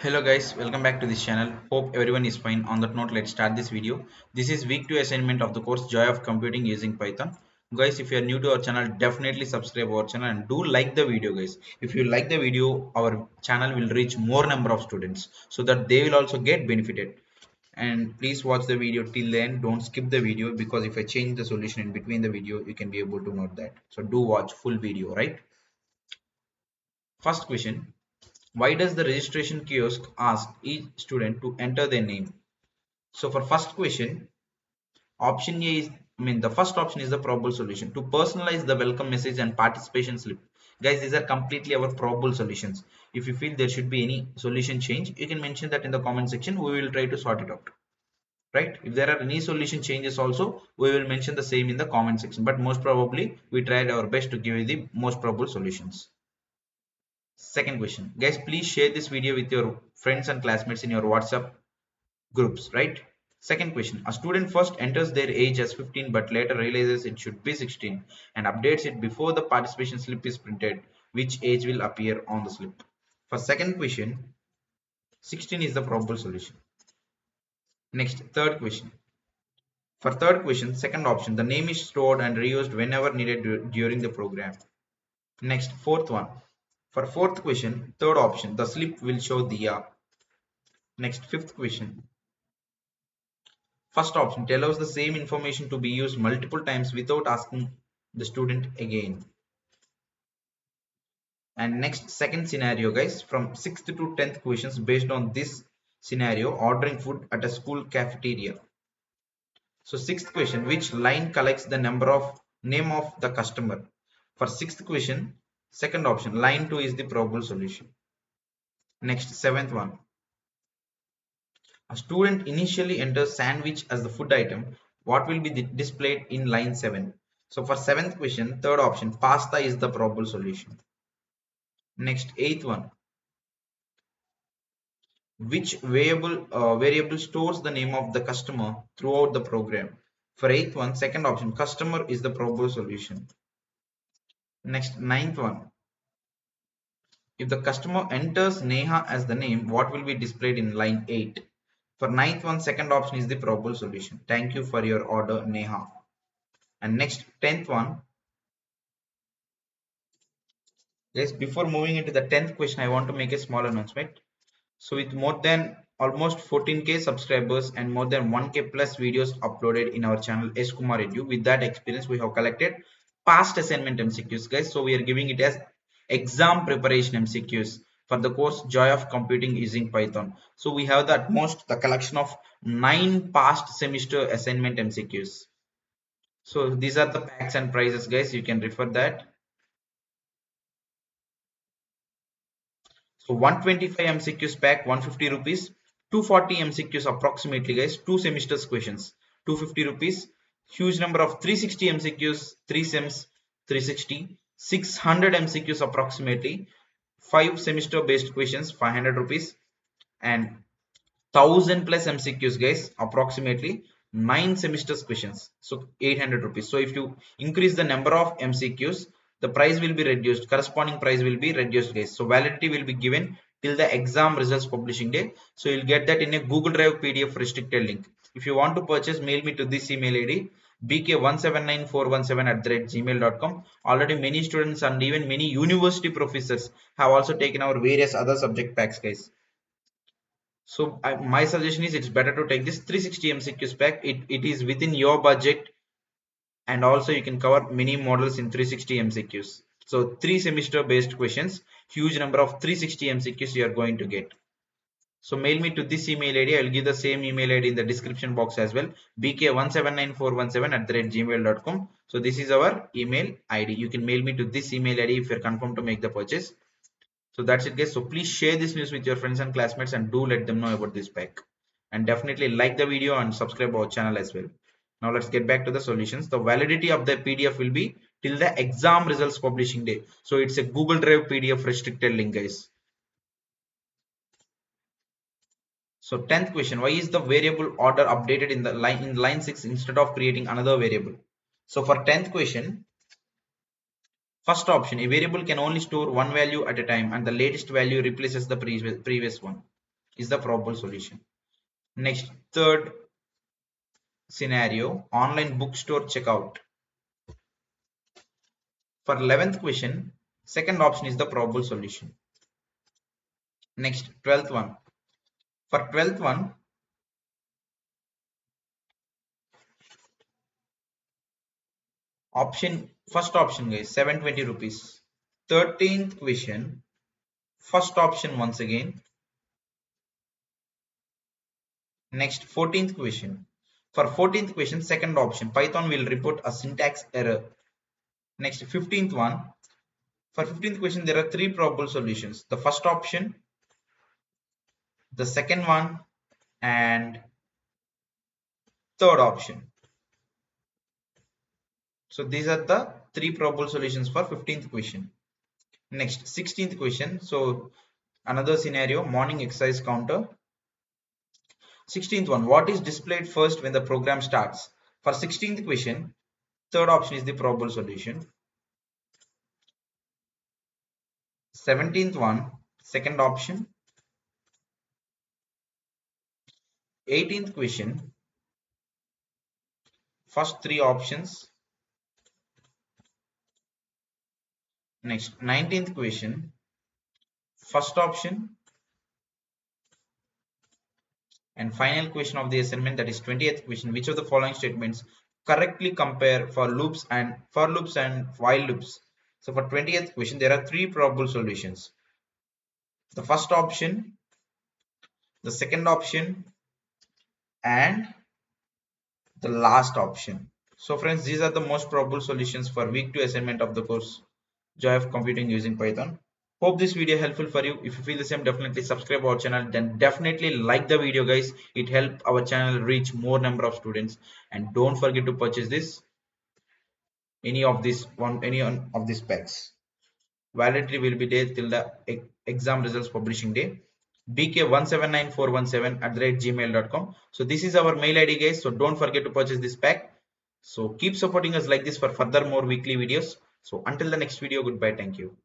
Hello guys, welcome back to this channel. Hope everyone is fine. On that note, let's start this video. This is week 2 assignment of the course Joy of Computing using Python. Guys, if you are new to our channel, definitely subscribe our channel and do like the video guys. If you like the video, our channel will reach more number of students so that they will also get benefited. And please watch the video till the end. Don't skip the video because if I change the solution in between the video, you can be able to note that. So do watch full video, right? First question. Why does the registration kiosk ask each student to enter their name? So for first question, option A is, the first option is the probable solution. To personalize the welcome message and participation slip. Guys, these are completely our probable solutions. If you feel there should be any solution change, you can mention that in the comment section. We will try to sort it out. Right? If there are any solution changes also, we will mention the same in the comment section. But most probably, we tried our best to give you the most probable solutions. Second question, guys, please share this video with your friends and classmates in your WhatsApp groups, right? Second question, a student first enters their age as 15 but later realizes it should be 16 and updates it before the participation slip is printed. Which age will appear on the slip? For second question, 16 is the probable solution. Next, third question. For third question, second option, the name is stored and reused whenever needed during the program. Next, fourth one. For fourth question, third option, the slip will show the year. Next, fifth question. First option, it allows the same information to be used multiple times without asking the student again. And next, second scenario, guys, from 6th to 10th questions based on this scenario, ordering food at a school cafeteria. So sixth question, which line collects the name of the customer? For sixth question, second option, line 2 is the probable solution. Next, seventh one. A student initially enters sandwich as the food item. What will be displayed in line 7? So for seventh question, third option, pasta is the probable solution. Next, eighth one. Which variable stores the name of the customer throughout the program? For eighth one, second option, customer is the probable solution. Next, ninth one. If the customer enters Neha as the name, what will be displayed in line 8? For ninth one, second option is the probable solution. Thank you for your order, Neha. And next, 10th one. Yes, before moving into the 10th question, I want to make a small announcement. So with more than almost 14k subscribers and more than 1k plus videos uploaded in our channel SKumarEdu, with that experience, we have collected past assignment MCQs, guys. So we are giving it as exam preparation MCQs for the course Joy of Computing using Python. So we have the the collection of 9 past semester assignment MCQs. So these are the packs and prices, guys. You can refer that. So 125 MCQs pack 150 rupees, 240 MCQs approximately, guys, 2 semesters questions 250 rupees, huge number of 360 MCQs, 3 sems 360, 600 MCQs approximately, 5 semester based questions 500 rupees, and 1000 plus MCQs, guys, approximately 9 semesters questions, so 800 rupees. So if you increase the number of MCQs, the price will be reduced, corresponding price will be reduced, guys. So validity will be given till the exam results publishing day. So you'll get that in a Google Drive PDF restricted link. If you want to purchase, mail me to this email ID bk179417@gmail.com. Already many students and even many university professors have also taken our various other subject packs, guys. So my suggestion is it's better to take this 360 MCQs pack. It is within your budget, and also you can cover many models in 360 MCQs. So 3 semester based questions, huge number of 360 MCQs you are going to get. So mail me to this email ID. I will give the same email ID in the description box as well. bk179417@gmail.com. So this is our email ID. You can mail me to this email ID if you're confirmed to make the purchase. So that's it, guys. So please share this news with your friends and classmates and do let them know about this pack. And definitely like the video and subscribe our channel as well. Now let's get back to the solutions. The validity of the PDF will be till the exam results publishing day. So it's a Google Drive PDF restricted link, guys. So 10th question, why is the variable order updated in line 6 instead of creating another variable? So for 10th question, first option, a variable can only store one value at a time and the latest value replaces the previous one. is the probable solution. Next, third scenario, online bookstore checkout. For 11th question, second option is the probable solution. Next, 12th one. For 12th one, first option guys, 720 rupees. 13th question, first option once again. Next, 14th question. For 14th question, second option, Python will report a syntax error. Next, 15th one. For 15th question, there are three probable solutions. The first option, the second one, and third option. So these are the three probable solutions for 15th question. Next, 16th question. So another scenario, morning exercise counter. 16th one, what is displayed first when the program starts? For 16th question, third option is the probable solution. 17th one, second option. 18th question, first three options. Next, 19th question, first option. And final question of the assignment, that is 20th question, which of the following statements correctly compare for loops and while loops? So for 20th question, there are three probable solutions. The first option, the second option, and the last option. So friends, these are the most probable solutions for week 2 assignment of the course Joy of Computing using Python. Hope this video helpful for you. If you feel the same, definitely subscribe our channel, then definitely like the video guys. It helps our channel reach more number of students. And don't forget to purchase this any of these packs. Validity will be there till the exam results publishing day. bk179417@gmail.com. So this is our mail ID guys, so don't forget to purchase this pack. So keep supporting us like this for further more weekly videos. So until the next video, goodbye, thank you.